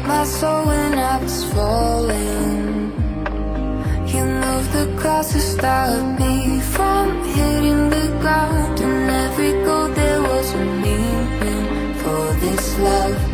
held my soul when I was falling. You moved the clouds to stop me from hitting the ground. And every goal there was a meaning for this love.